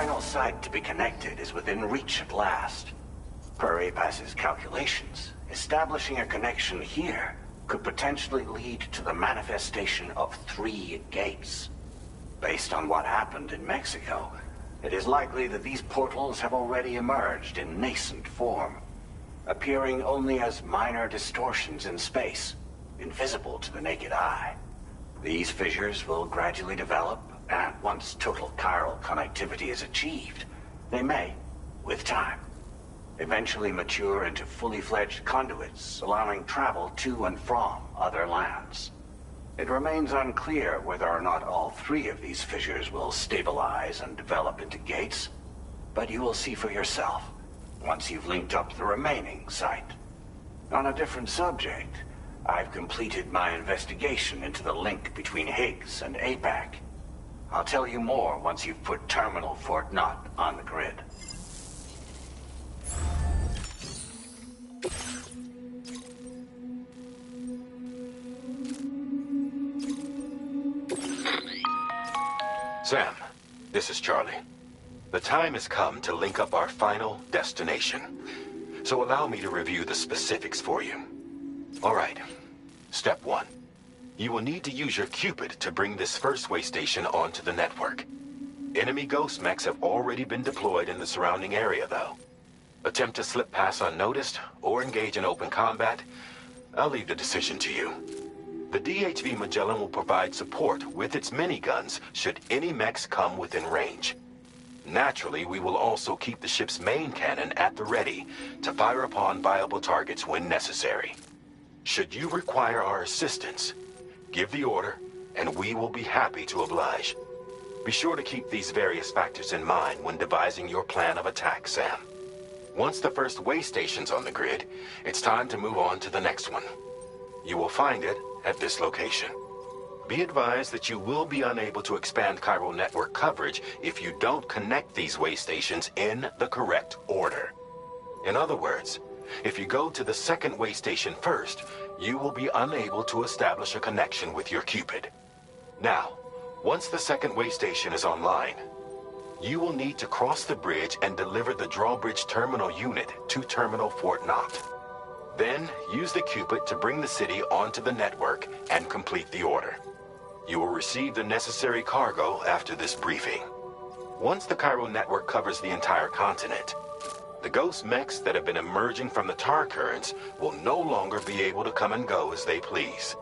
final site to be connected is within reach at last. Per APAS's calculations, establishing a connection here could potentially lead to the manifestation of 3 gates. Based on what happened in Mexico, it is likely that these portals have already emerged in nascent form, appearing only as minor distortions in space, invisible to the naked eye. These fissures will gradually develop, and once total chiral connectivity is achieved, they may, with time, eventually mature into fully fledged conduits, allowing travel to and from other lands. It remains unclear whether or not all 3 of these fissures will stabilize and develop into gates, but you will see for yourself once you've linked up the remaining site. On a different subject, I've completed my investigation into the link between Higgs and APAC. I'll tell you more once you've put Terminal Fort Knott on the grid. Sam, this is Charlie. The time has come to link up our final destination. So allow me to review the specifics for you. All right. Step 1. You will need to use your Cupid to bring this first way station onto the network. Enemy ghost mechs have already been deployed in the surrounding area, though. Attempt to slip past unnoticed or engage in open combat, I'll leave the decision to you. The DHV Magellan will provide support with its miniguns should any mechs come within range. Naturally, we will also keep the ship's main cannon at the ready to fire upon viable targets when necessary. Should you require our assistance, give the order, and we will be happy to oblige. Be sure to keep these various factors in mind when devising your plan of attack, Sam. Once the first way station's on the grid, it's time to move on to the next one. You will find it at this location. Be advised that you will be unable to expand chiral network coverage if you don't connect these way stations in the correct order. In other words, if you go to the second way station first, you will be unable to establish a connection with your Cupid. Now, once the second way station is online, you will need to cross the bridge and deliver the drawbridge terminal unit to Terminal Fort Knott. Then, use the Cupid to bring the city onto the network and complete the order. You will receive the necessary cargo after this briefing. Once the chiral network covers the entire continent, the ghost mechs that have been emerging from the tar currents will no longer be able to come and go as they please.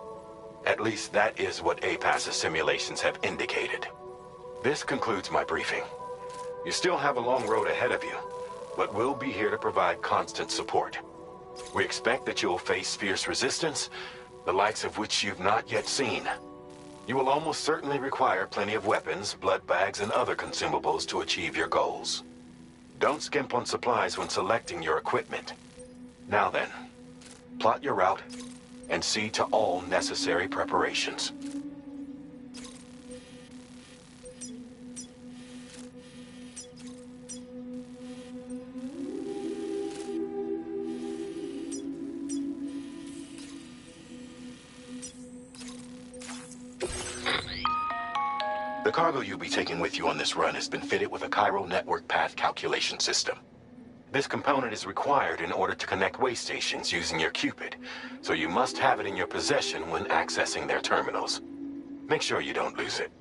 At least that is what APAS's simulations have indicated. This concludes my briefing. You still have a long road ahead of you, but we'll be here to provide constant support. We expect that you will face fierce resistance, the likes of which you've not yet seen. You will almost certainly require plenty of weapons, blood bags, and other consumables to achieve your goals. Don't skimp on supplies when selecting your equipment. Now then, plot your route and see to all necessary preparations. The cargo you'll be taking with you on this run has been fitted with a chiral network path calculation system. This component is required in order to connect way stations using your Cupid, so you must have it in your possession when accessing their terminals. Make sure you don't lose it.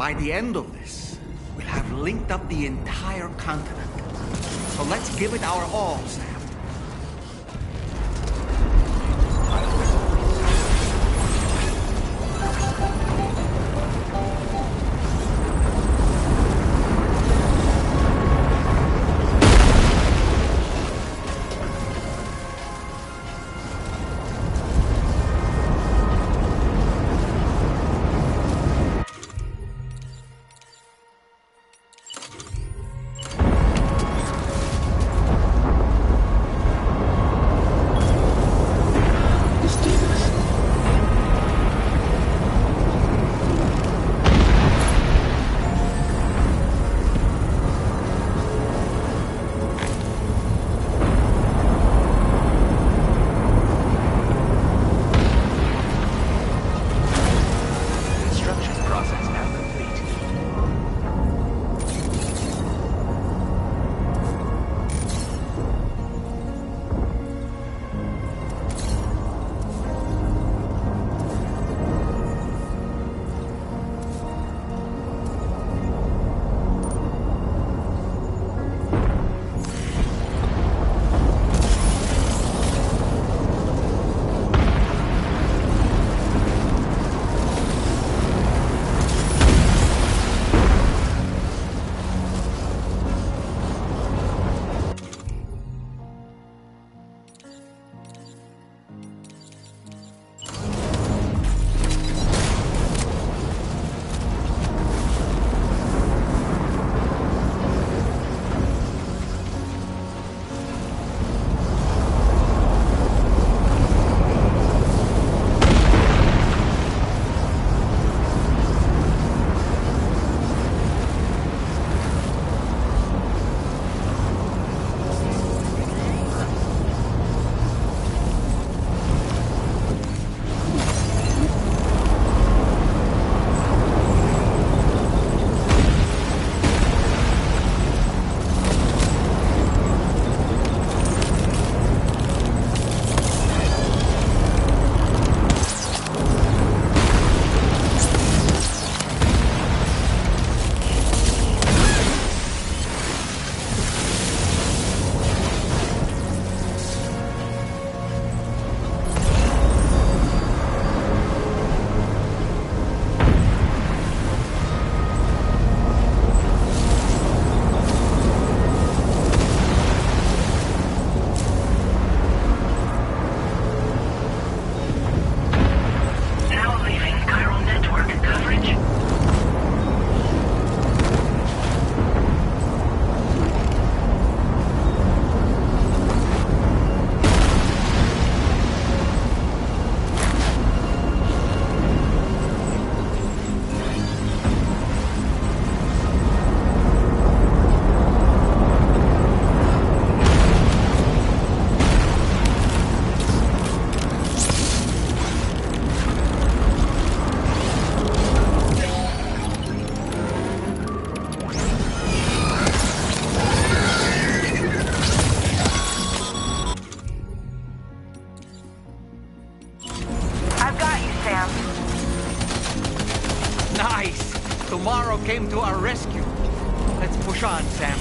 By the end of this, we'll have linked up the entire continent. So let's give it our all, Sam. Nice! Tomorrow came to our rescue. Let's push on, Sam.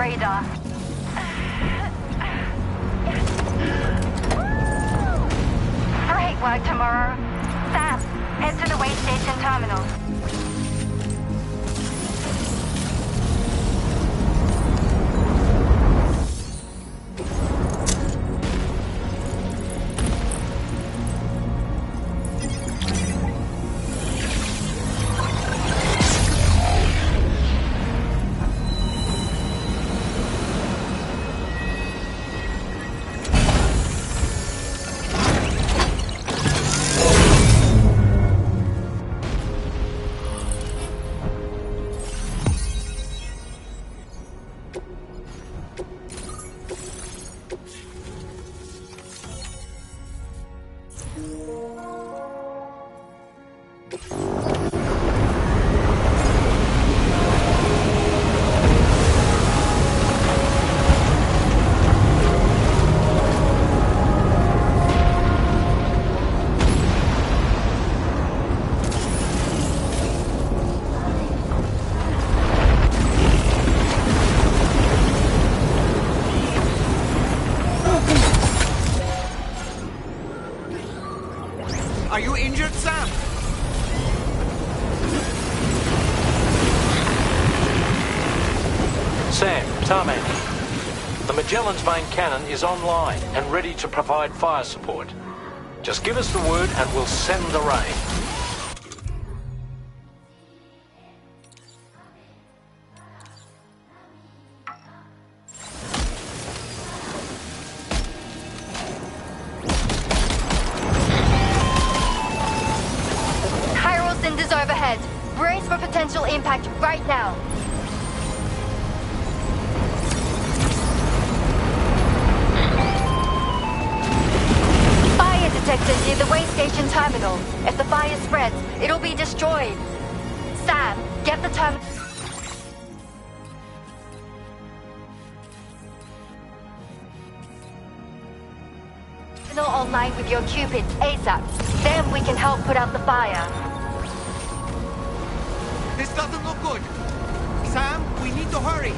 radar. Great work, tomorrow. Sam, head to the way station terminal. Are you injured, Sam? Sam, Tarman. The Magellan's main cannon is online and ready to provide fire support. Just give us the word and we'll send the rain. Overhead. Brace for potential impact right now. Fire detector near the way station terminal. If the fire spreads, it'll be destroyed. Sam, get the terminal online with your Cupids ASAP. Then we can help put out the fire. This doesn't look good. Sam, we need to hurry.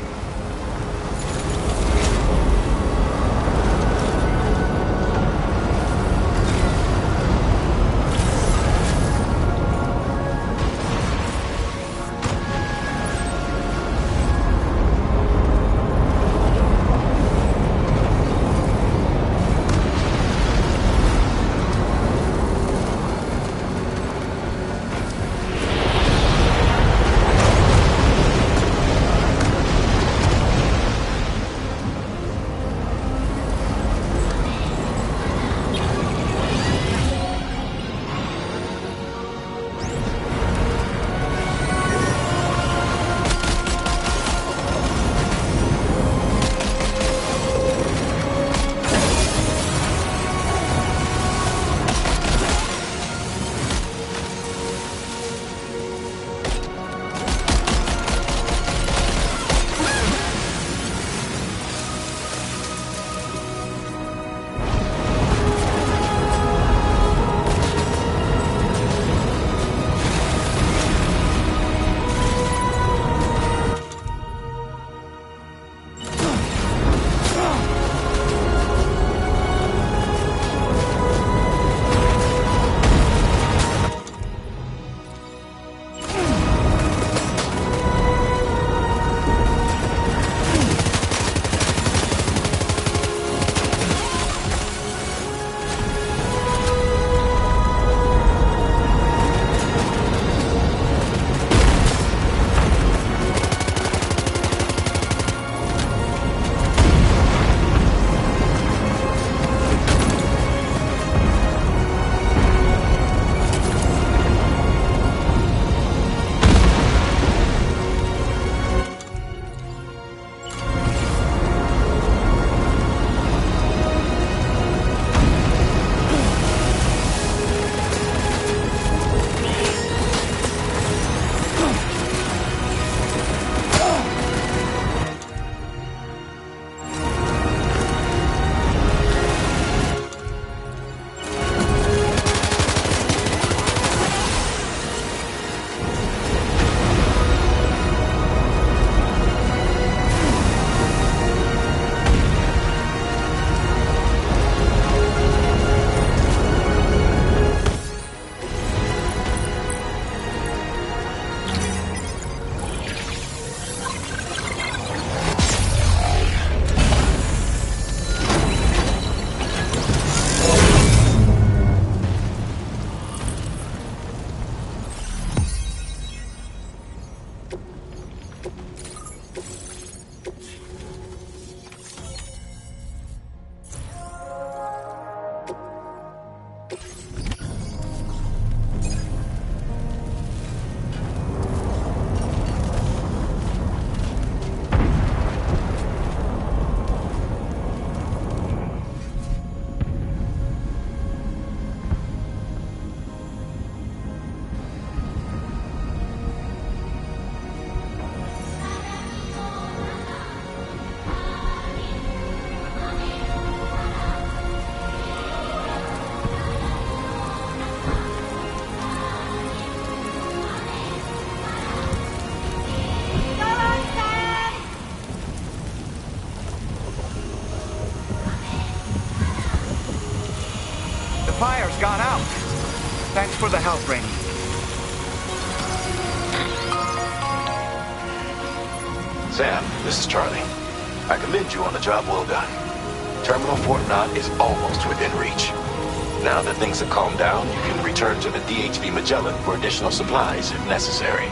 fire's gone out. Thanks for the help, Rainey. Sam, this is Charlie. I commend you on the job well done. Terminal Fort Knott is almost within reach. Now that things have calmed down, you can return to the DHV Magellan for additional supplies if necessary.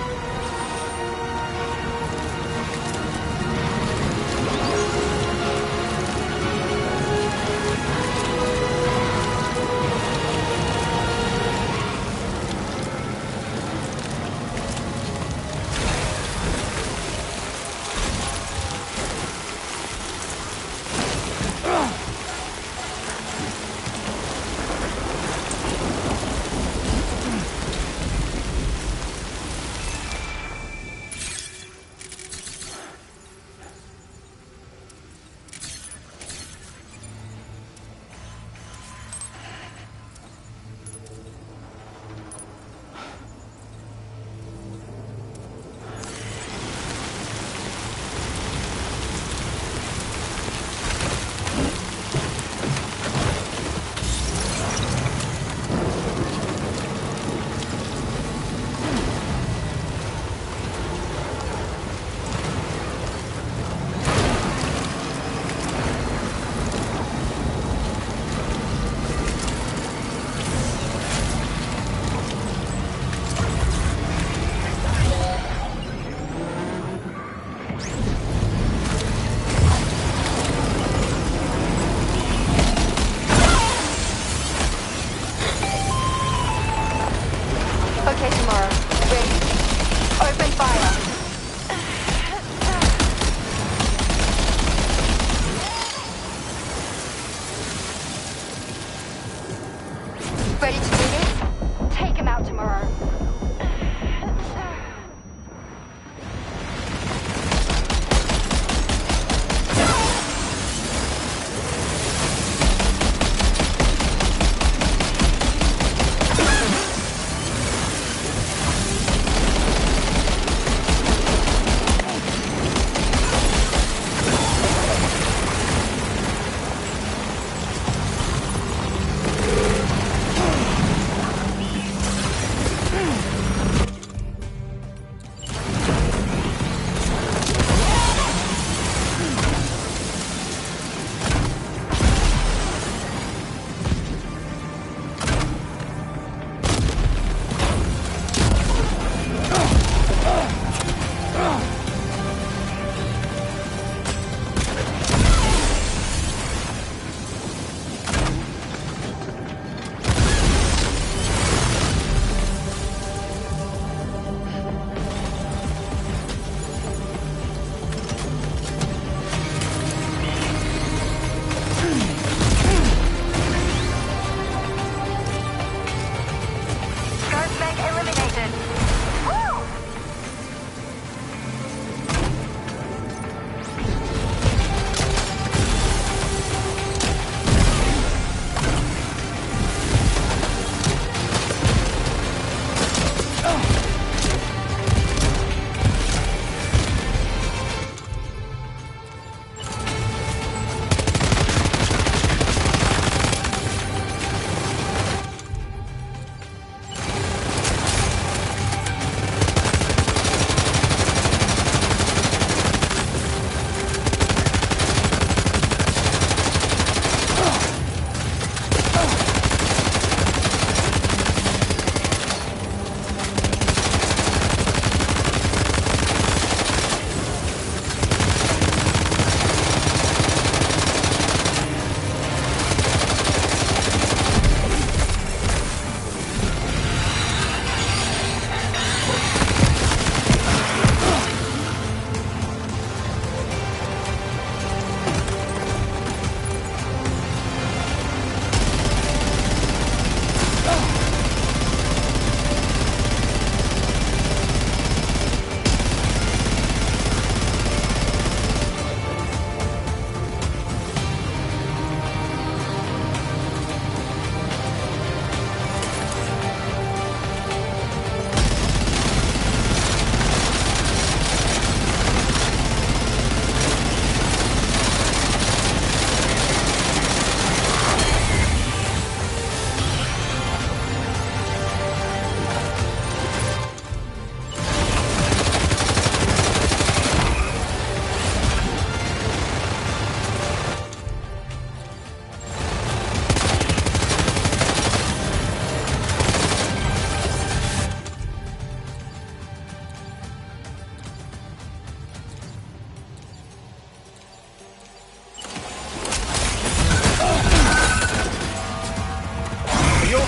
Okay, tomorrow. Ready? Open fire. Ready to do this? Take him out tomorrow.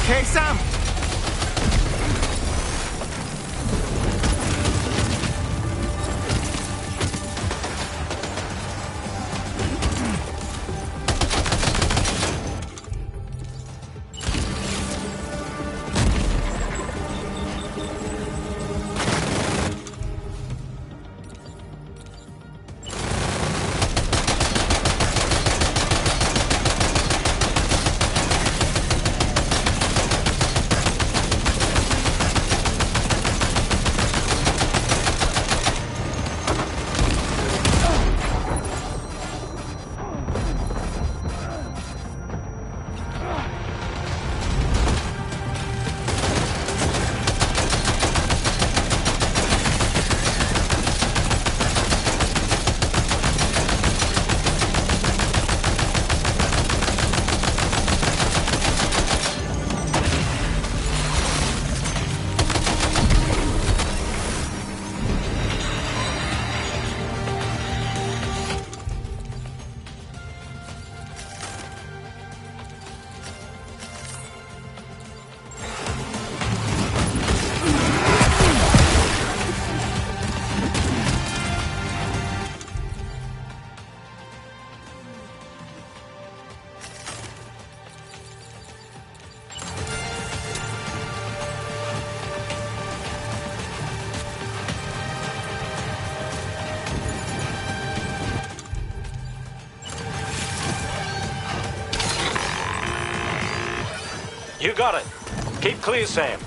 okay, Sam? You got it. Keep clear, Sam.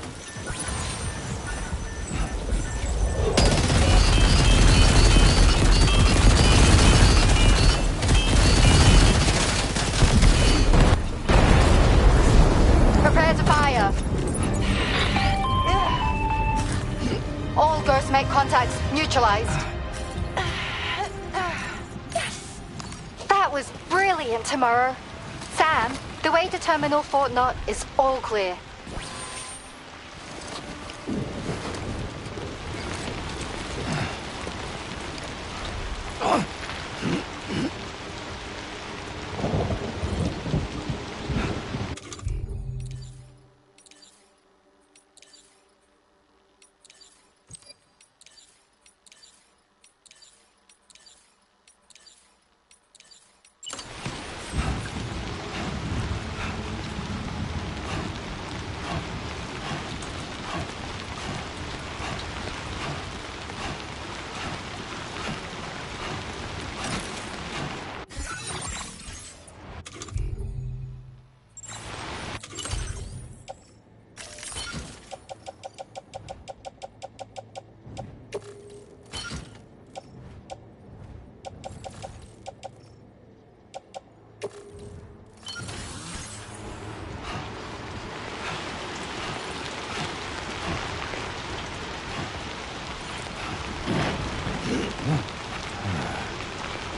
Prepare to fire. All Ghost Mech contacts neutralized. That was brilliant, Tomorrow. Sam, the way to Terminal Fort Knot is all clear.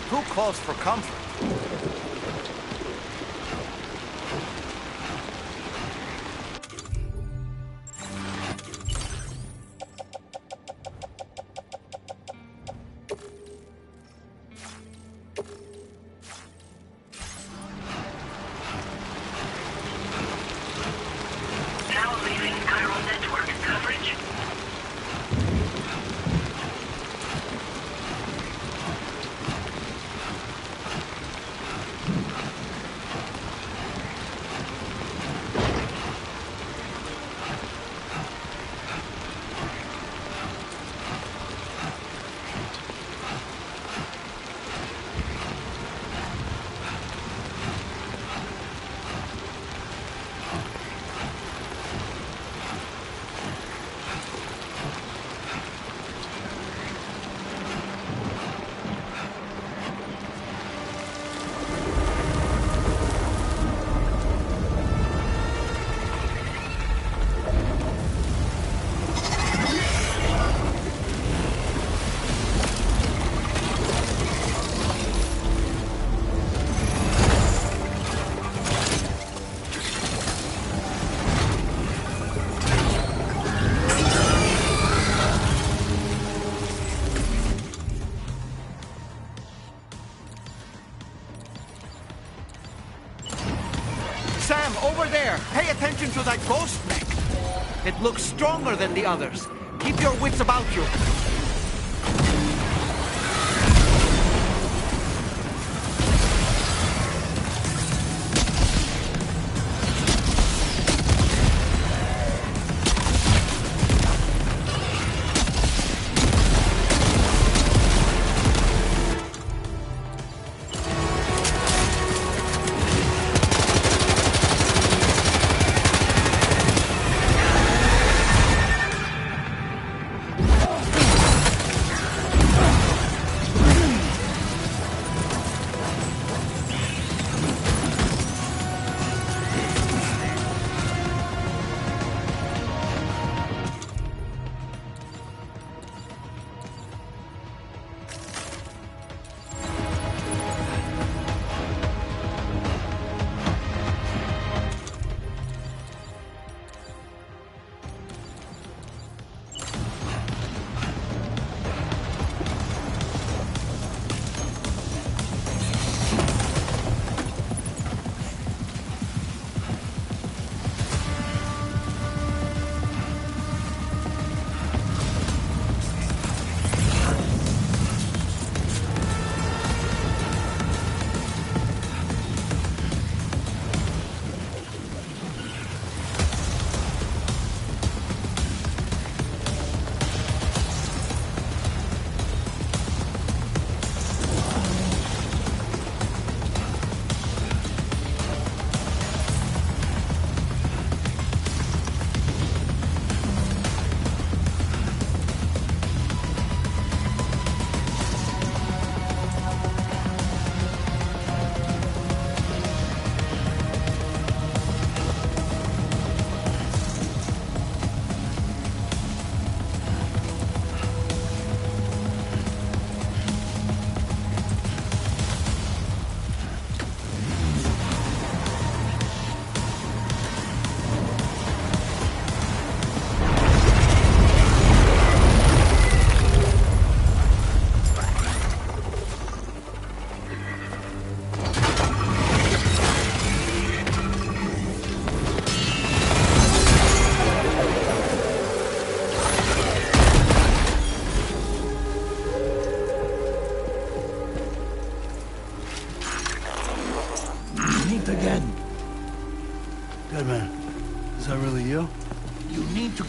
Too close for comfort. Now leaving chiral network coverage. over there! Pay attention to that ghost mech! It looks stronger than the others. Keep your wits about you.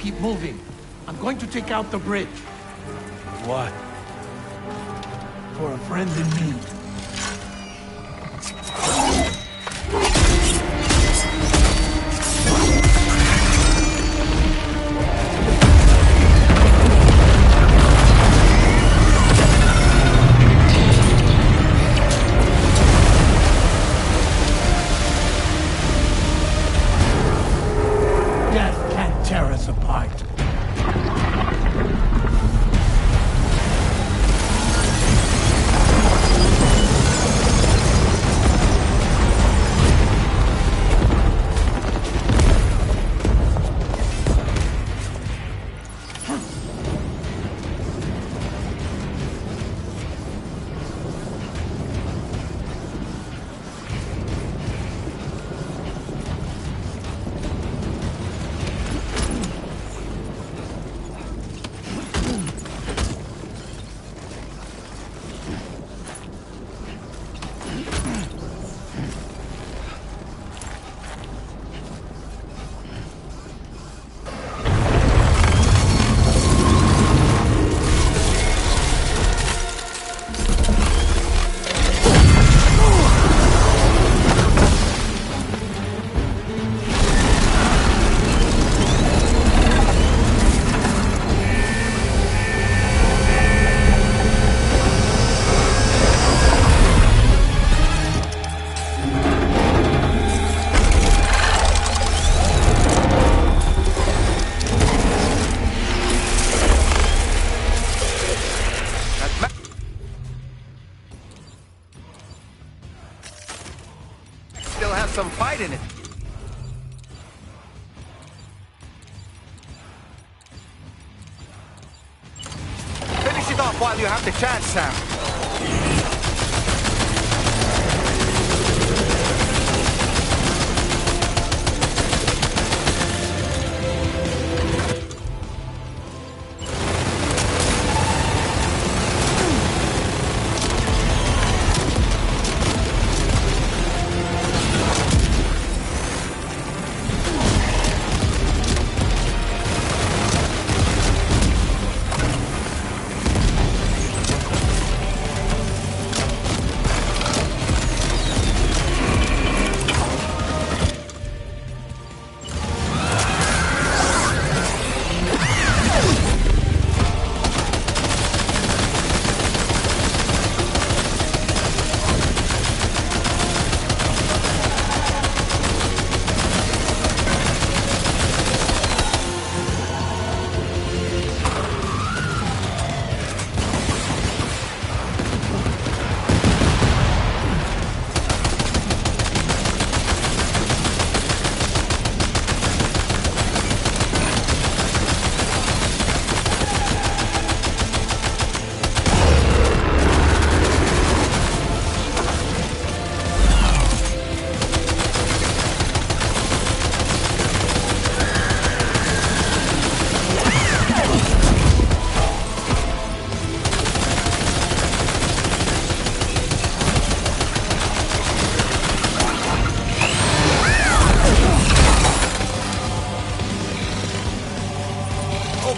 Keep moving. I'm going to take out the bridge. What? For a friend in need. Some fight in it. Finish it off while you have the chance, Sam.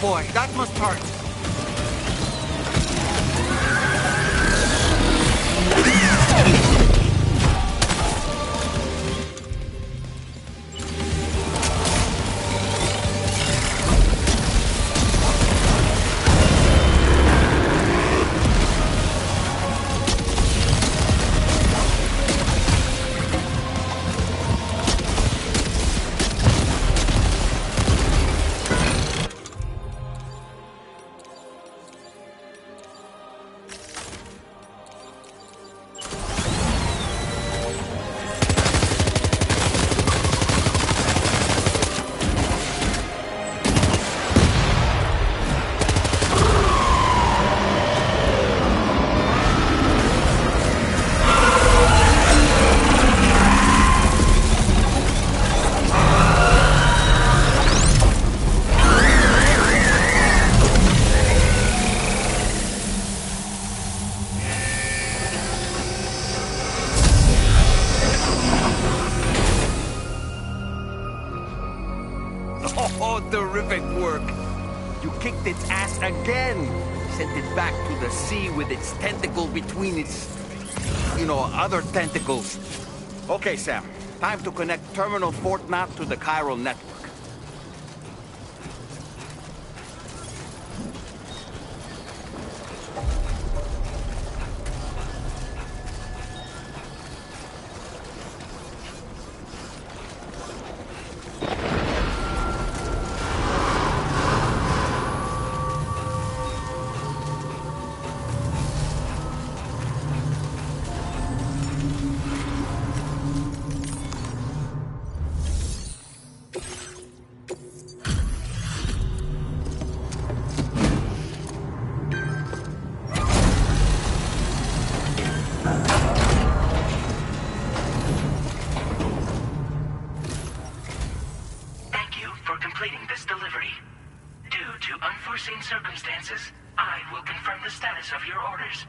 boy, that must hurt. Oh, terrific work. You kicked its ass again. Sent it back to the sea with its tentacle between its, other tentacles. Okay, Sam. Time to connect Terminal Fort Knot to the chiral network. Circumstances, I will confirm the status of your orders.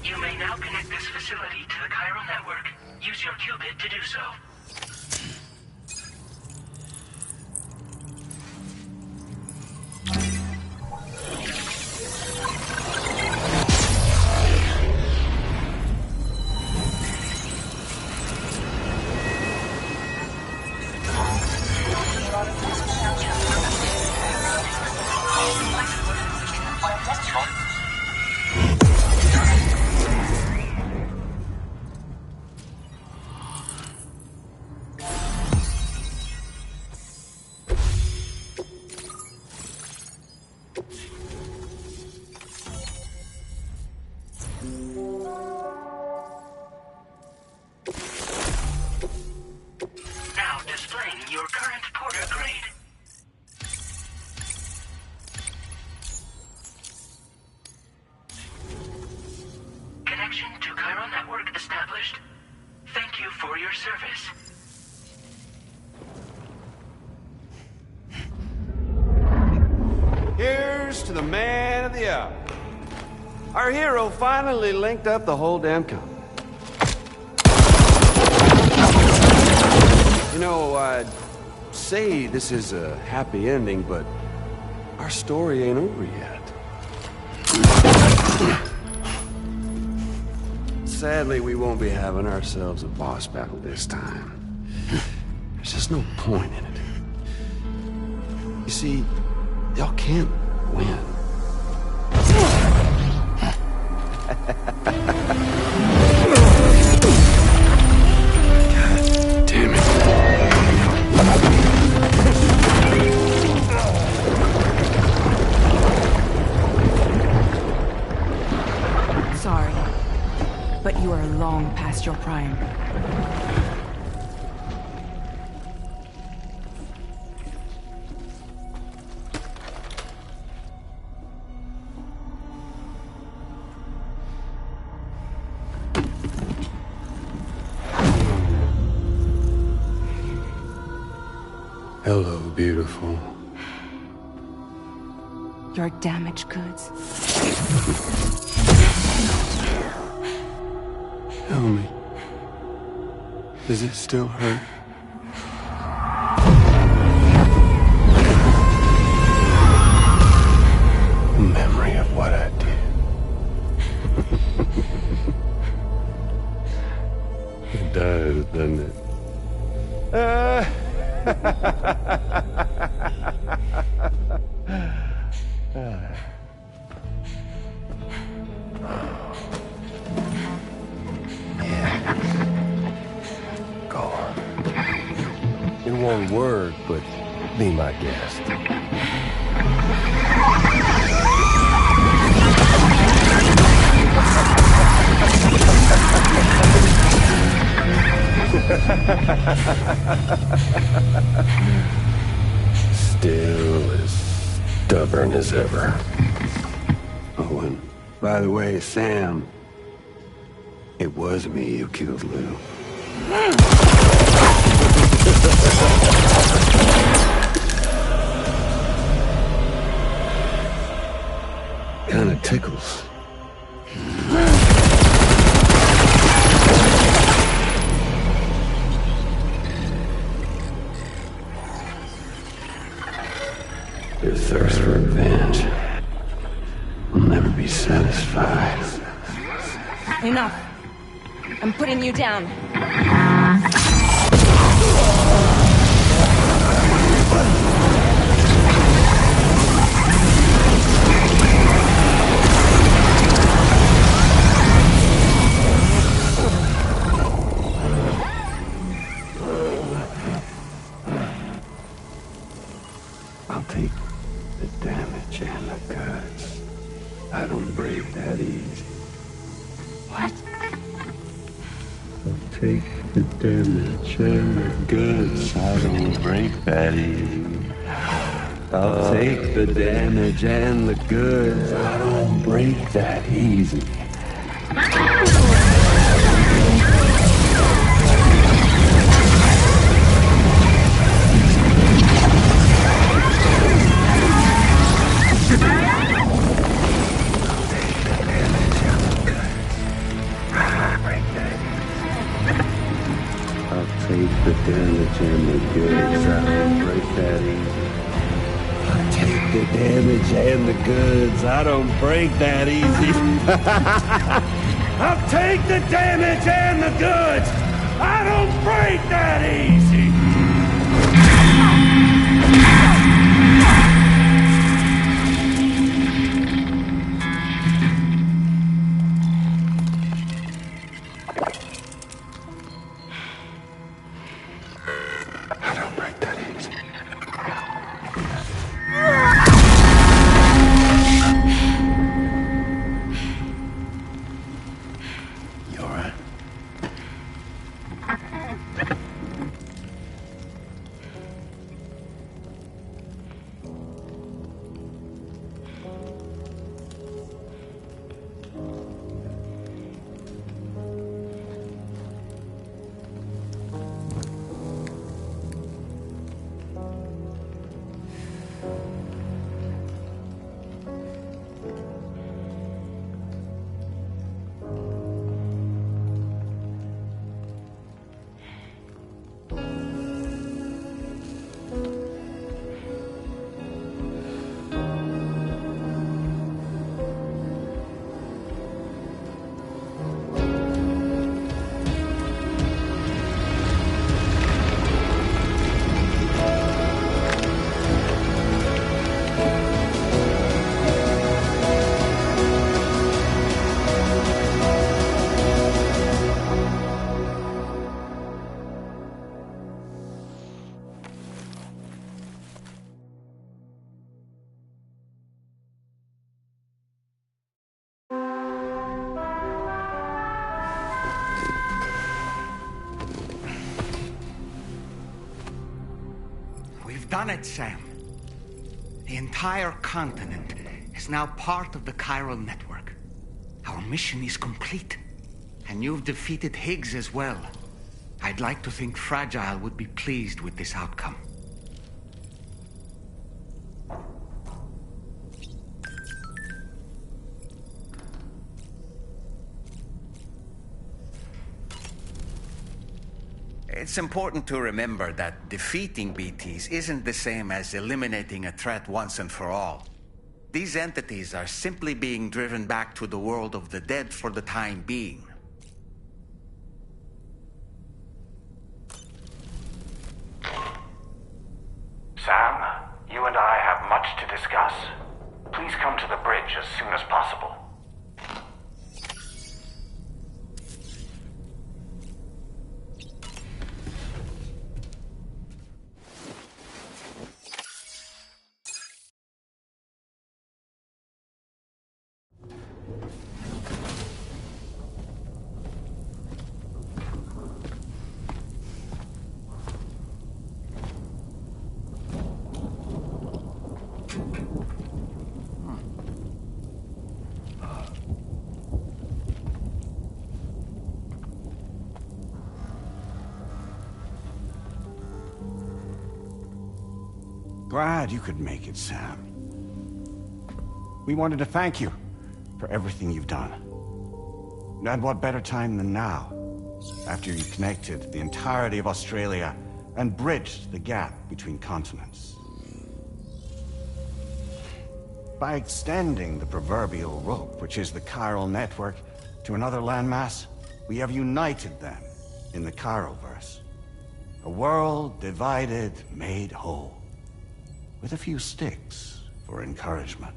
You may now connect this facility to the chiral network. Use your qubit to do so. Here's to the man of the hour. Our hero finally linked up the whole damn company. I'd say this is a happy ending, but our story ain't over yet. Sadly, we won't be having ourselves a boss battle this time. There's just no point in it. You see, y'all can't win. God damn it. Sorry, but you are long past your prime. Hello, beautiful. Your damaged goods. Tell me, Does it still hurt? Memory of what I did. It does, doesn't it? Go on. It won't work, but be my guest. Still as stubborn as ever. Oh, and by the way, Sam, it was me who killed Lou. Kinda tickles. Your thirst for revenge will never be satisfied. Enough. I'm putting you down. I'll take the damage and the guts. I don't break that easy. What? I'll take the damage and the guts. I don't break that easy. I'll take the damage and the goods. I don't break that easy. Take the damage and the goods. I don't break that easy. I'll take the damage and the goods. I don't break that easy. I'll take the damage and the goods. I don't break that easy. Done it, Sam. The entire continent is now part of the chiral network. Our mission is complete. And you've defeated Higgs as well. I'd like to think Fragile would be pleased with this outcome. It's important to remember that defeating BTs isn't the same as eliminating a threat once and for all. These entities are simply being driven back to the world of the dead for the time being. Sam, you and I have much to discuss. Please come to the bridge as soon as possible. Glad you could make it, Sam. We wanted to thank you for everything you've done. And what better time than now, after you connected the entirety of Australia and bridged the gap between continents. By extending the proverbial rope, which is the chiral network, to another landmass, we have united them in the Chiroverse. A world divided, made whole. With a few sticks for encouragement.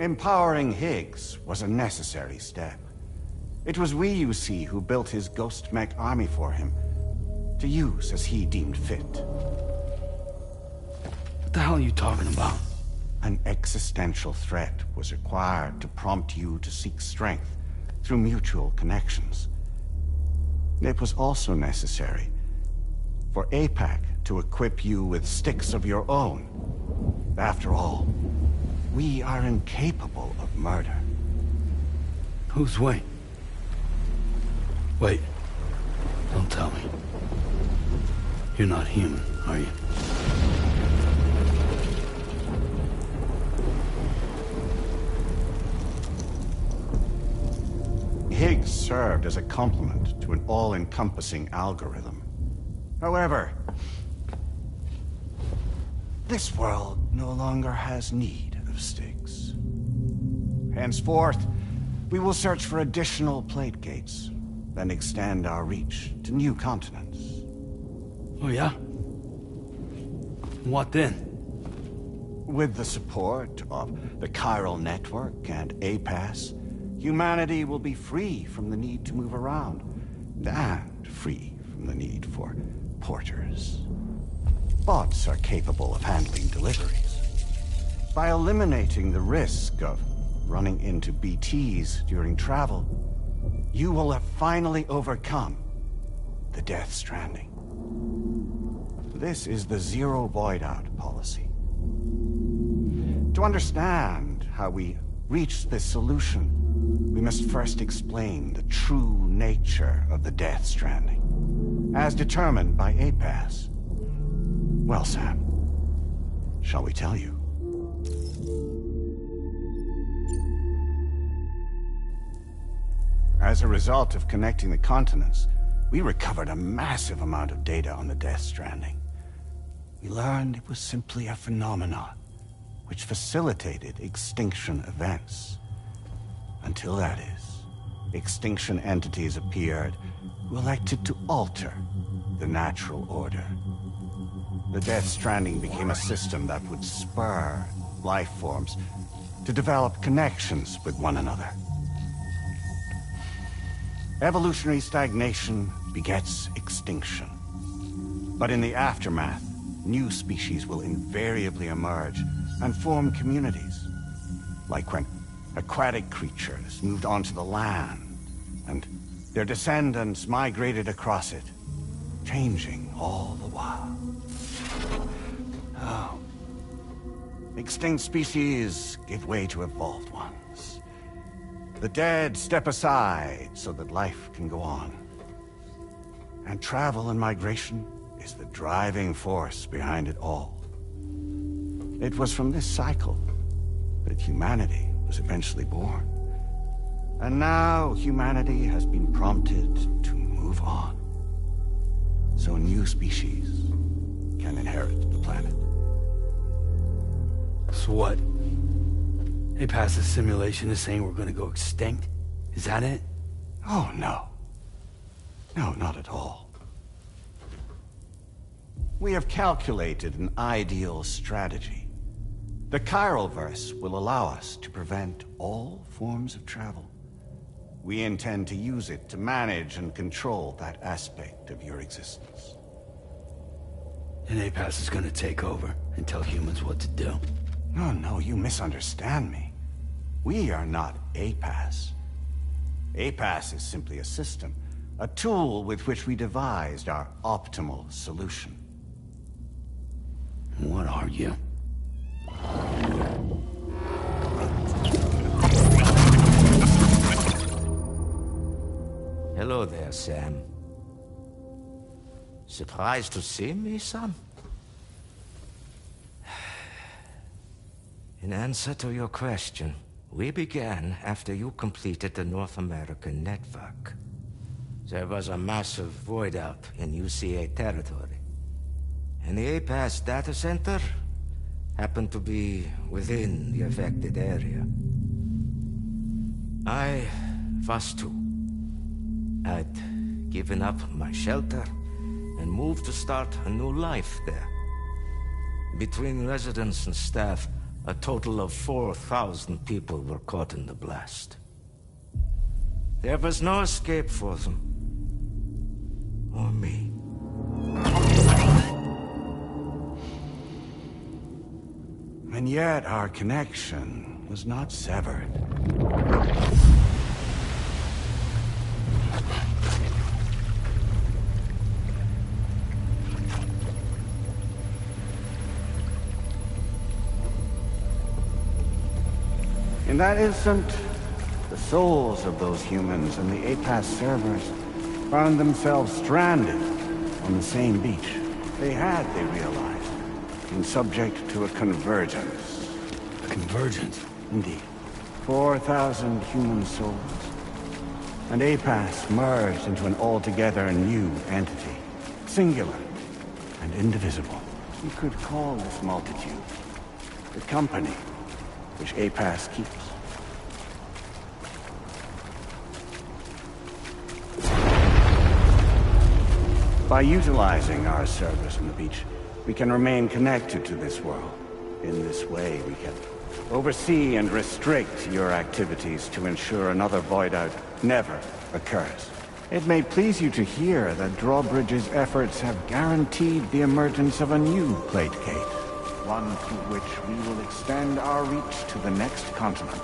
Empowering Higgs was a necessary step. It was we, you see, who built his ghost mech army for him, to use as he deemed fit. What the hell are you talking about? An existential threat was required to prompt you to seek strength through mutual connections. It was also necessary for APAC to equip you with sticks of your own. After all, we are incapable of murder. Who's we? Wait. Don't tell me. You're not human, are you? Higgs served as a complement to an all-encompassing algorithm. However, this world no longer has need of sticks. Henceforth, we will search for additional plate gates, then extend our reach to new continents. Oh yeah? What then? With the support of the chiral network and APAS, humanity will be free from the need to move around, and free from the need for porters. Bots are capable of handling deliveries. By eliminating the risk of running into BTs during travel, you will have finally overcome the Death Stranding. This is the Zero Void Out policy. To understand how we reached this solution, we must first explain the true nature of the Death Stranding, as determined by APAS. Well, Sam, shall we tell you? As a result of connecting the continents, we recovered a massive amount of data on the Death Stranding. We learned it was simply a phenomenon which facilitated extinction events. Until that is, extinction entities appeared who elected to alter the natural order. The Death Stranding became a system that would spur life forms to develop connections with one another. Evolutionary stagnation begets extinction. But in the aftermath, new species will invariably emerge and form communities. Like when aquatic creatures moved onto the land, and their descendants migrated across it, changing all the while. Oh. Extinct species give way to evolved ones. The dead step aside so that life can go on. And travel and migration is the driving force behind it all. It was from this cycle that humanity was eventually born. And now humanity has been prompted to move on. so new species can inherit the planet. So what? APAS's simulation is saying we're gonna go extinct? Is that it? Oh, no. No, not at all. We have calculated an ideal strategy. The Chiralverse will allow us to prevent all forms of travel. We intend to use it to manage and control that aspect of your existence. And APAS is gonna take over and tell humans what to do. No, no, you misunderstand me. We are not APAS. APAS is simply a system, a tool with which we devised our optimal solution. What are you? Hello there, Sam. Surprised to see me, son? In answer to your question, we began after you completed the North American network. There was a massive void out in UCA territory, and the APAS data center happened to be within the affected area. I was too. I'd given up my shelter and moved to start a new life there. Between residents and staff, a total of 4,000 people were caught in the blast. There was no escape for them. Or me. And yet our connection was not severed. In that instant, the souls of those humans and the APAS servers found themselves stranded on the same beach. They realized, been subject to a convergence. A convergence? Indeed. 4,000 human souls. And APAS merged into an altogether new entity. Singular and indivisible. You could call this multitude the company which APAS keeps. By utilizing our service on the beach, we can remain connected to this world. In this way, we can oversee and restrict your activities to ensure another void out never occurs. It may please you to hear that Drawbridge's efforts have guaranteed the emergence of a new plate gate. One through which we will extend our reach to the next continent.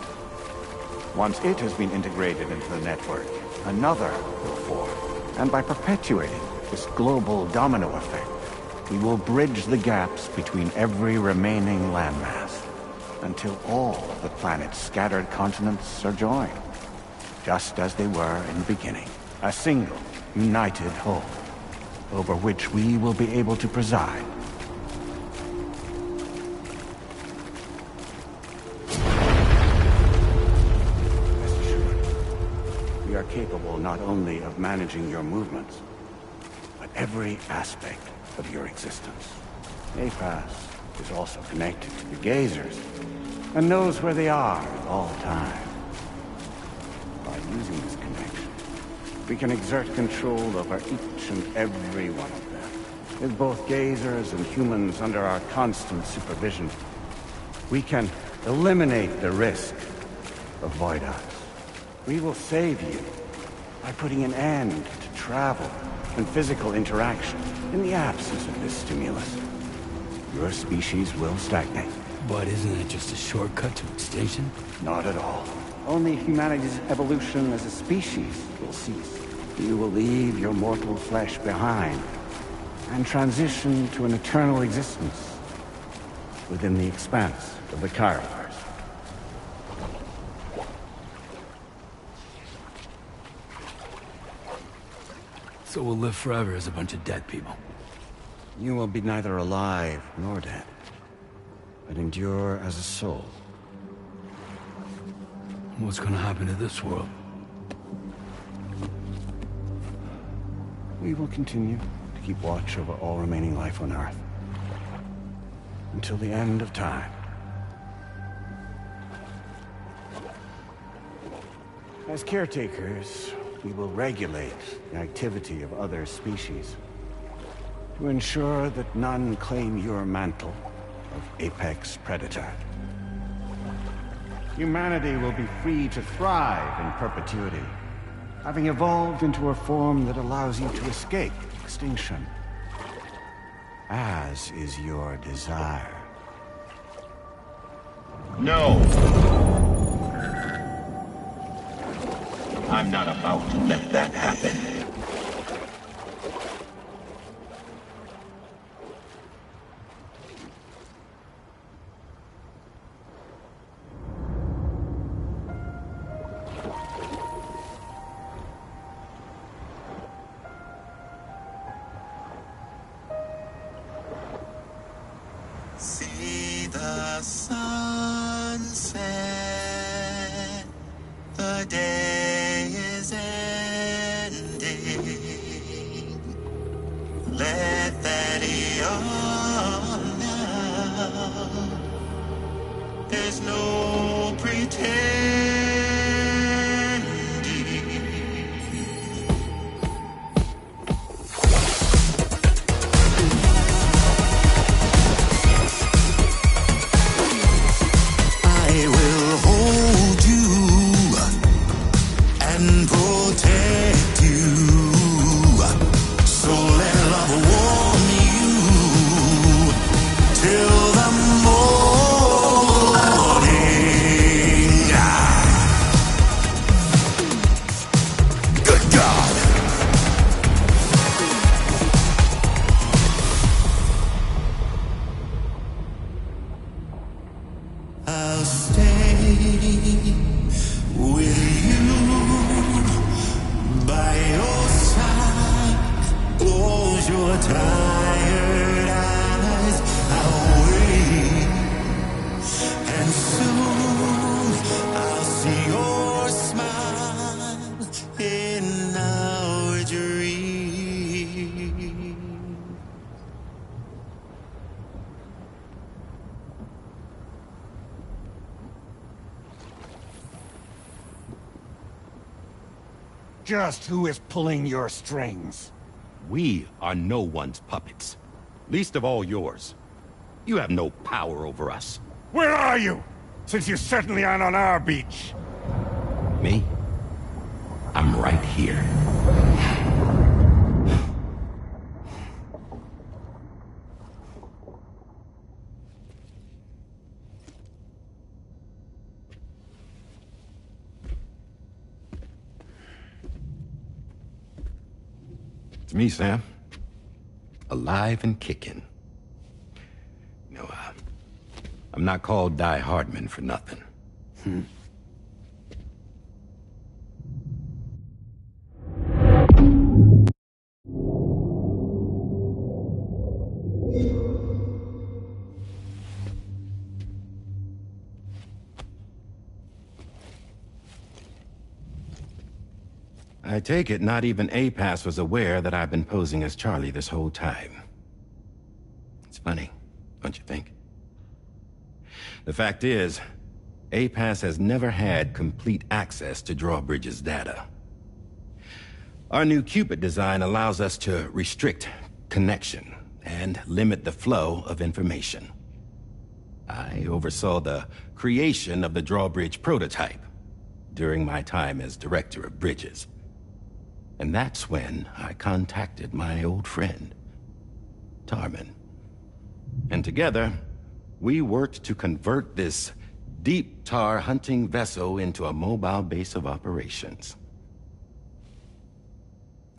Once it has been integrated into the network, another will form. And by perpetuating this global domino effect, we will bridge the gaps between every remaining landmass, until all of the planet's scattered continents are joined, just as they were in the beginning. A single, united whole, over which we will be able to preside. We are capable not only of managing your movements, but every aspect of your existence. APAS is also connected to the gazers, and knows where they are at all times. By using this connection, we can exert control over each and every one of them. With both gazers and humans under our constant supervision, we can eliminate the risk of void outs. We will save you by putting an end to travel and physical interaction. In the absence of this stimulus, your species will stagnate. But isn't it just a shortcut to extinction? Not at all. Only humanity's evolution as a species will cease. You will leave your mortal flesh behind and transition to an eternal existence within the expanse of the Chiralverse. So we'll live forever as a bunch of dead people. You will be neither alive nor dead, but endure as a soul. What's gonna happen to this world? We will continue to keep watch over all remaining life on Earth. Until the end of time. As caretakers, we will regulate the activity of other species to ensure that none claim your mantle of apex predator. Humanity will be free to thrive in perpetuity, having evolved into a form that allows you to escape extinction, as is your desire. No! I'm not about to let that happen. See the sunset, the day is ending. Let that yawn now. There's no pretending. I'll stay with you by your side. Close your tired eyes. I'll wait, and soon I'll see your smile in our dream. Just who is pulling your strings? We are no one's puppets. Least of all yours. You have no power over us. Where are you? Since you certainly aren't on our beach. Me? I'm right here. It's me, Sam. Alive and kicking. You know, I'm not called Die Hardman for nothing. I take it not even APAS was aware that I've been posing as Charlie this whole time. It's funny, don't you think? The fact is, APAS has never had complete access to Drawbridge's data. Our new Cupid design allows us to restrict connection and limit the flow of information. I oversaw the creation of the Drawbridge prototype during my time as Director of Bridges. And that's when I contacted my old friend, Tarman. And together, we worked to convert this deep tar hunting vessel into a mobile base of operations.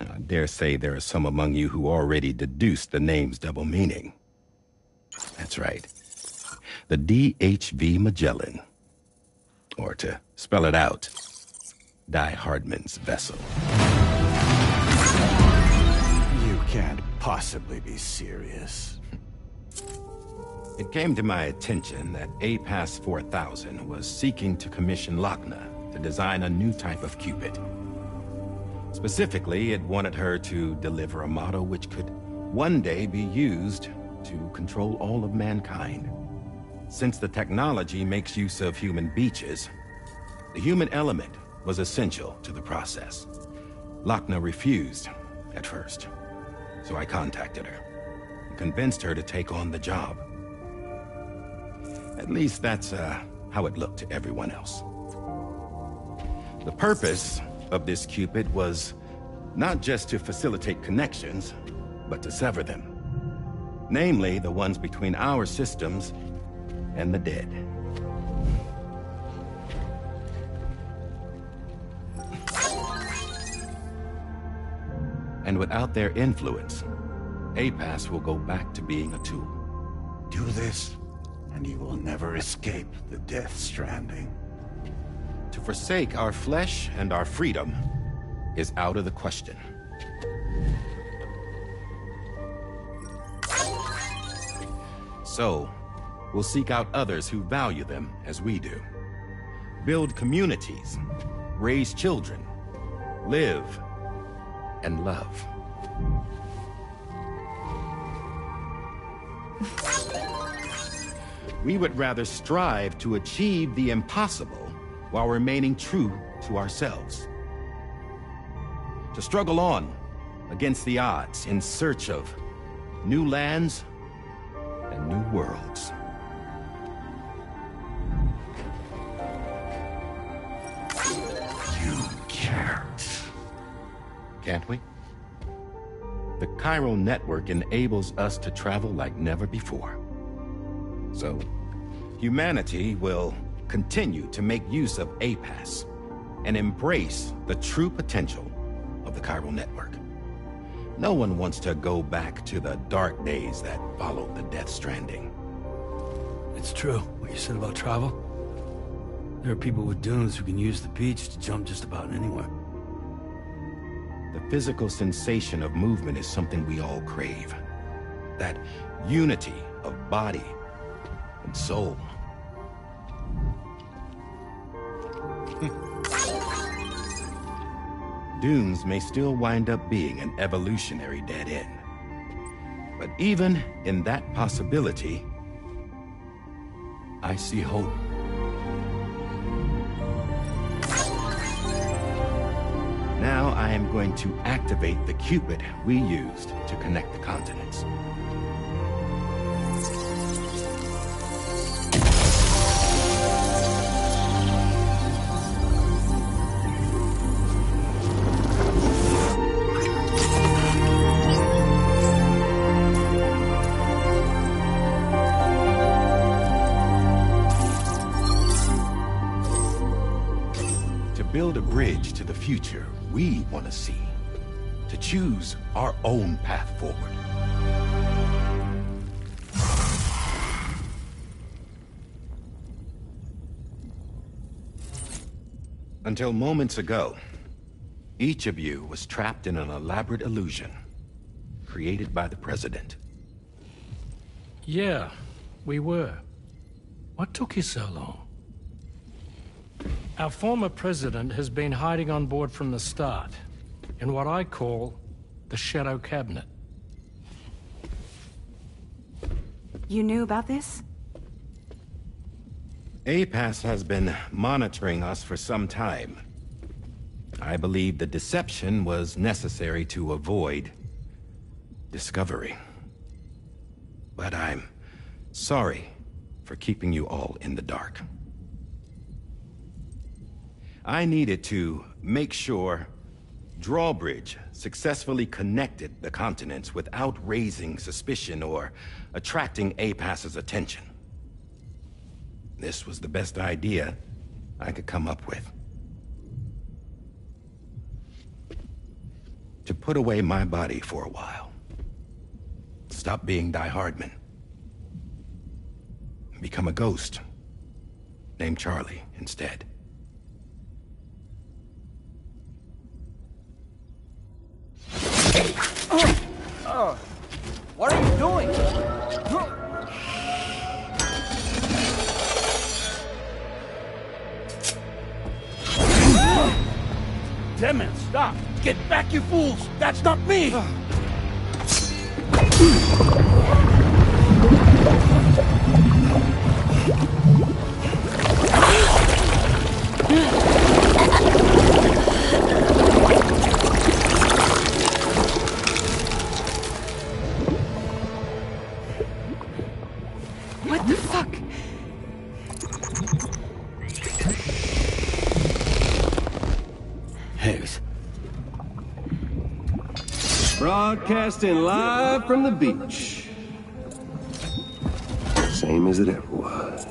I dare say there are some among you who already deduced the name's double meaning. That's right. The DHV Magellan. Or to spell it out, Die Hardman's vessel. You can't possibly be serious. It came to my attention that APAS 4000 was seeking to commission Lochna to design a new type of Cupid. Specifically, it wanted her to deliver a model which could one day be used to control all of mankind. Since the technology makes use of human beaches, the human element was essential to the process. Lochner refused at first, so I contacted her and convinced her to take on the job. At least that's how it looked to everyone else. The purpose of this Cupid was not just to facilitate connections, but to sever them. Namely, the ones between our systems and the dead. And without their influence, APAS will go back to being a tool. Do this, and you will never escape the Death Stranding. To forsake our flesh and our freedom is out of the question. So, we'll seek out others who value them as we do. Build communities, raise children, live, and love. We would rather strive to achieve the impossible while remaining true to ourselves. To struggle on against the odds in search of new lands and new worlds. You can't. Can't we? The chiral network enables us to travel like never before. So, humanity will continue to make use of APAS and embrace the true potential of the chiral network. No one wants to go back to the dark days that followed the Death Stranding. It's true, what you said about travel. There are people with dunes who can use the beach to jump just about anywhere. The physical sensation of movement is something we all crave. That unity of body and soul. Dunes may still wind up being an evolutionary dead end. But even in that possibility, I see hope. Now I am going to activate the Cupid we used to connect the continents. Build a bridge to the future we want to see, to choose our own path forward. Until moments ago, each of you was trapped in an elaborate illusion created by the President. Yeah, we were. What took you so long? Our former president has been hiding on board from the start, in what I call the Shadow Cabinet. You knew about this? APAS has been monitoring us for some time. I believe the deception was necessary to avoid discovery. But I'm sorry for keeping you all in the dark. I needed to make sure Drawbridge successfully connected the continents without raising suspicion or attracting APAS's attention. This was the best idea I could come up with. To put away my body for a while. Stop being Die Hardman. Become a ghost. Named Charlie instead. What are you doing? Damn it, stop! Get back, you fools! That's not me! What the fuck? Higgs. Broadcasting live from the beach. Same as it ever was.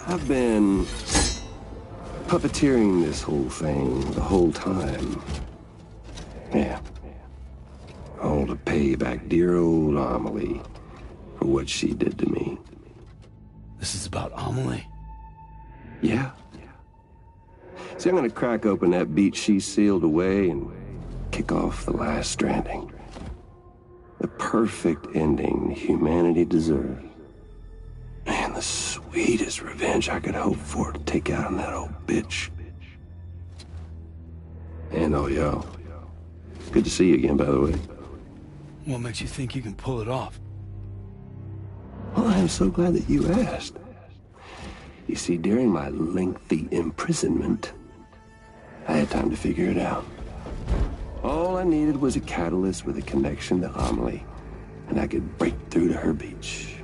I've been puppeteering this whole thing the whole time. Yeah. All to pay back dear old Amelie for what she did to me. This is about Amelie? Yeah. See, I'm gonna crack open that beach she sealed away and kick off the last Stranding. The perfect ending humanity deserves. Man, the sweetest revenge I could hope for to take out on that old bitch. And all y'all. Good to see you again, by the way. What makes you think you can pull it off? Well, I'm so glad that you asked. You see, during my lengthy imprisonment, I had time to figure it out. All I needed was a catalyst with a connection to Amelie, and I could break through to her beach.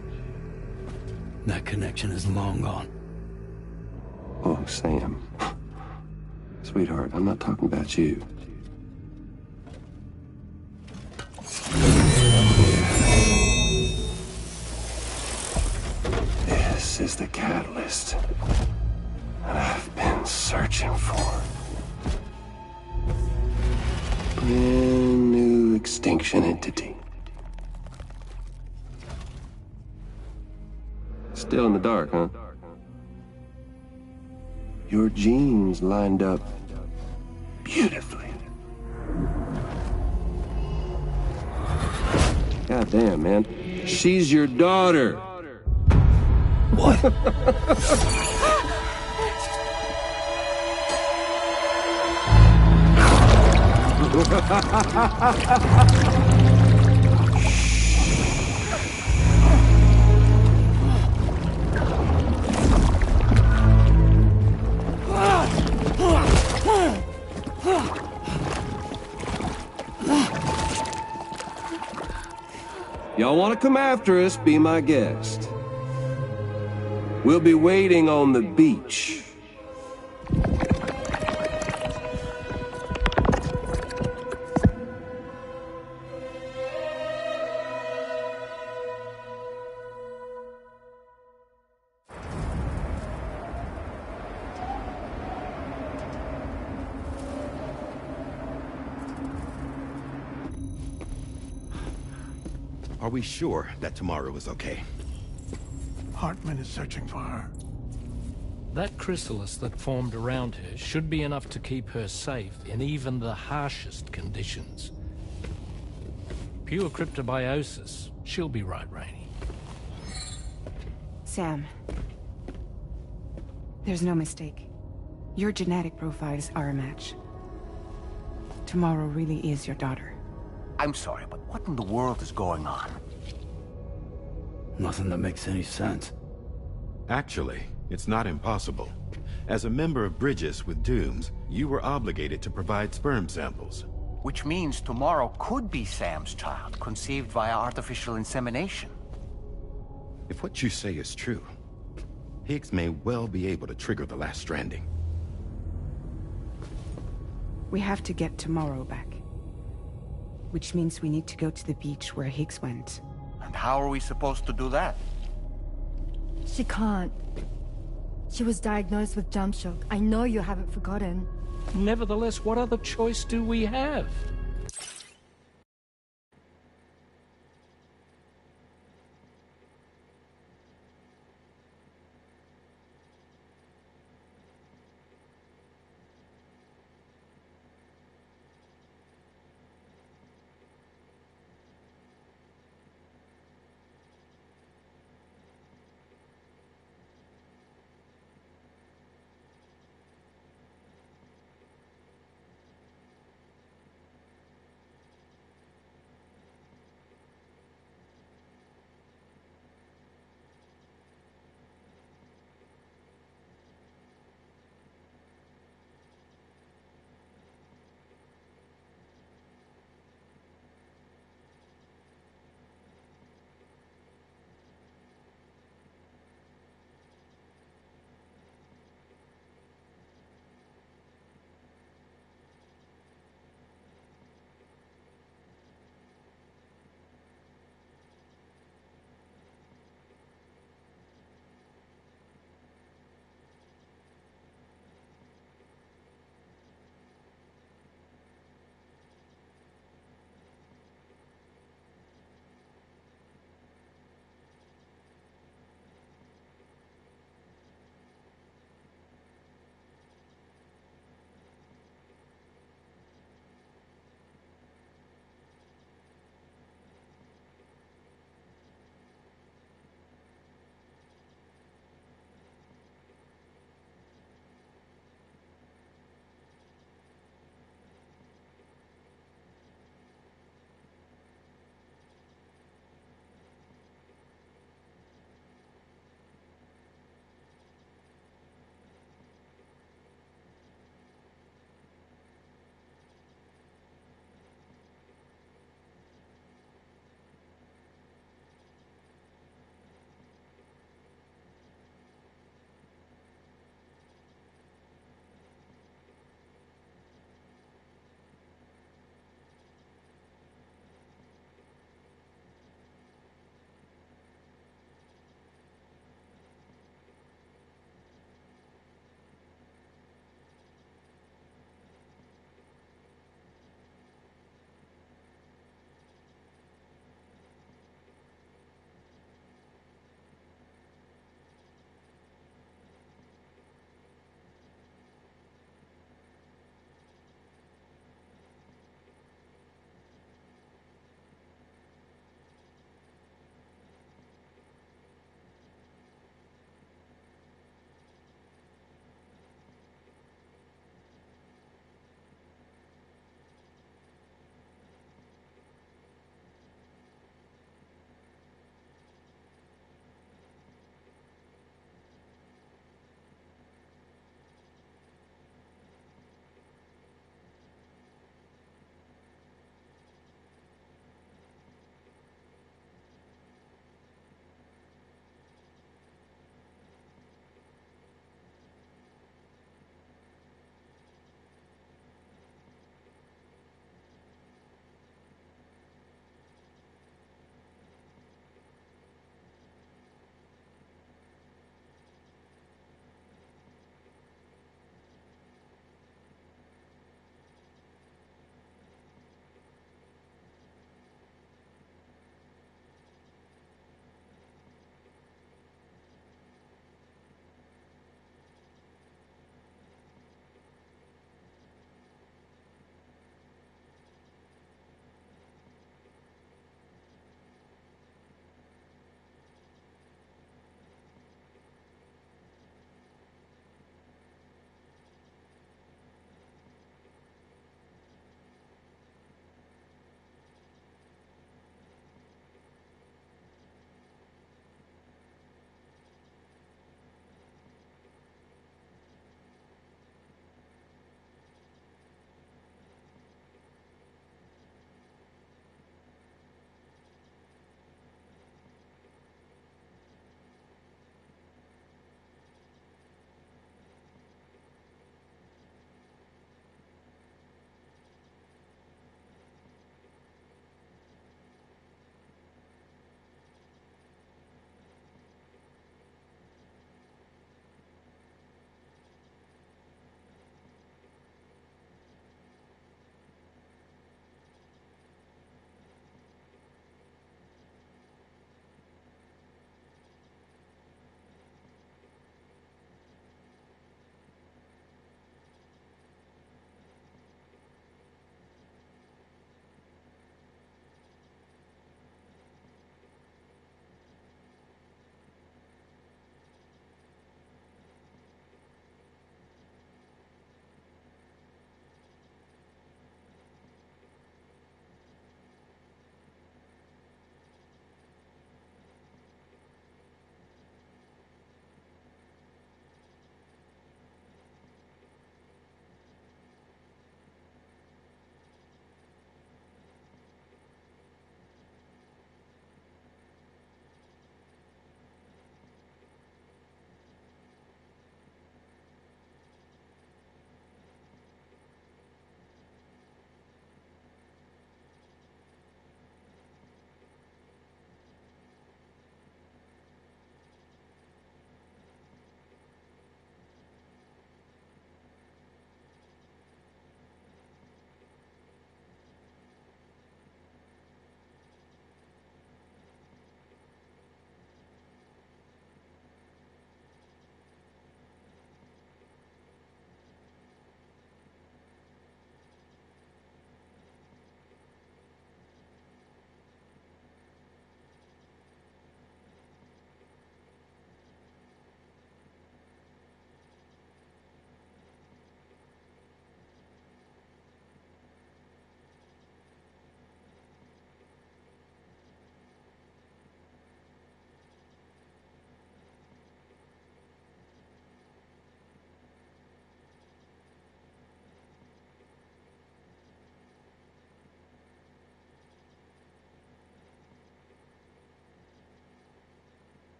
That connection is long gone. Oh, Sam. Sweetheart, I'm not talking about you. This is the catalyst that I've been searching for. Brand new extinction entity. Still in the dark, huh? Your genes lined up beautifully. God damn, man. She's your daughter. What? Y'all want to come after us, be my guest. We'll be waiting on the beach. Are we sure that tomorrow is okay? Hartman is searching for her. That chrysalis that formed around her should be enough to keep her safe in even the harshest conditions. Pure cryptobiosis. She'll be right, Rainey. Sam. There's no mistake. Your genetic profiles are a match. Tomorrow really is your daughter. I'm sorry, but what in the world is going on? Nothing that makes any sense. Actually, it's not impossible. As a member of Bridges with Dooms, you were obligated to provide sperm samples. Which means tomorrow could be Sam's child, conceived via artificial insemination. If what you say is true, Higgs may well be able to trigger the last Stranding. We have to get Tomorrow back. Which means we need to go to the beach where Higgs went. And how are we supposed to do that? She can't. She was diagnosed with jump shock. I know you haven't forgotten. Nevertheless, what other choice do we have?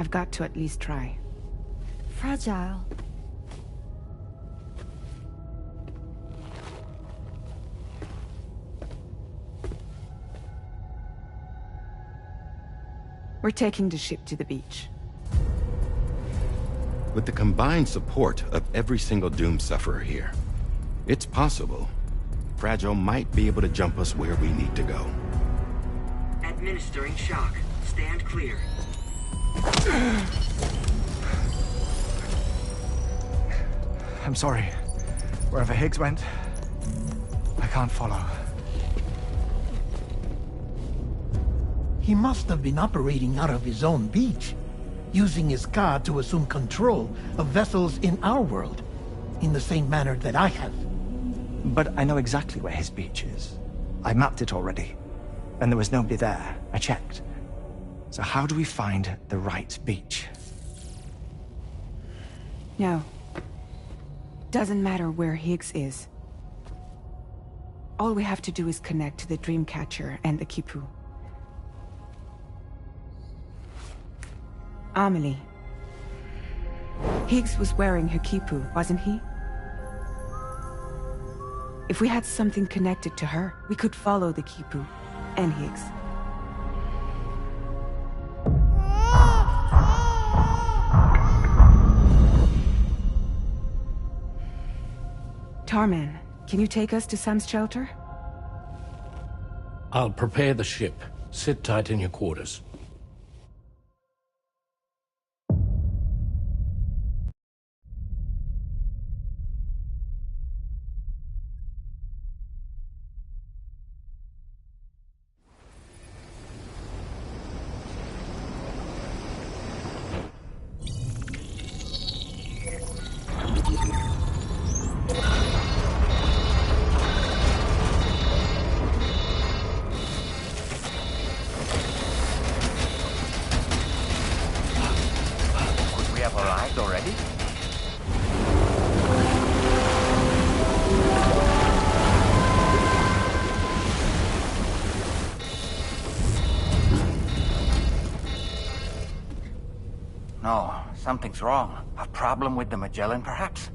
I've got to at least try. Fragile. We're taking the ship to the beach. With the combined support of every single Doom sufferer here, it's possible Fragile might be able to jump us where we need to go. Administering shock. Stand clear. I'm sorry. Wherever Higgs went, I can't follow. He must have been operating out of his own beach, using his car to assume control of vessels in our world, in the same manner that I have. But I know exactly where his beach is. I mapped it already, and there was nobody there. I checked. So how do we find the right beach? No. Doesn't matter where Higgs is. All we have to do is connect to the Dreamcatcher and the Kipu. Amelie. Higgs was wearing her Kipu, wasn't he? If we had something connected to her, we could follow the Kipu and Higgs. Tarman, can you take us to Sam's shelter? I'll prepare the ship. Sit tight in your quarters. No, something's wrong. A problem with the Magellan, perhaps?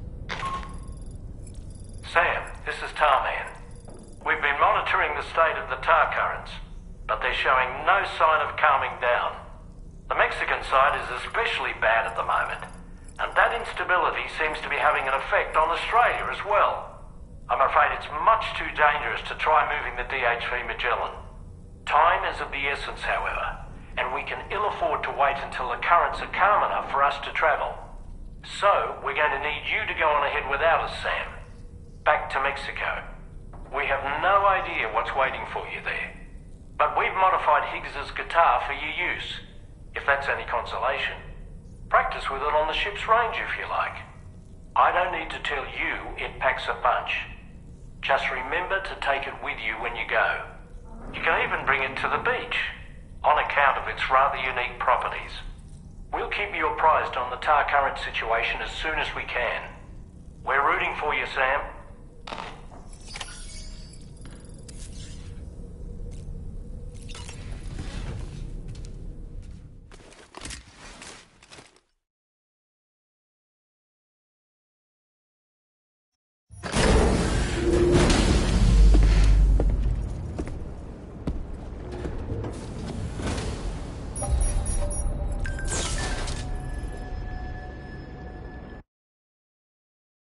Sam, this is Tarman. We've been monitoring the state of the tar currents, but they're showing no sign of calming down. The Mexican side is especially bad at the moment, and that instability seems to be having an effect on Australia as well. I'm afraid it's much too dangerous to try moving the DHV Magellan. Time is of the essence, however, and we can ill afford to wait until the currents are calm enough for us to travel. So, we're going to need you to go on ahead without us, Sam. Back to Mexico. We have no idea what's waiting for you there. But we've modified Higgs's guitar for your use, if that's any consolation. Practice with it on the ship's range if you like. I don't need to tell you it packs a punch. Just remember to take it with you when you go. You can even bring it to the beach, on account of its rather unique properties. We'll keep you apprised on the tar current situation as soon as we can. We're rooting for you, Sam.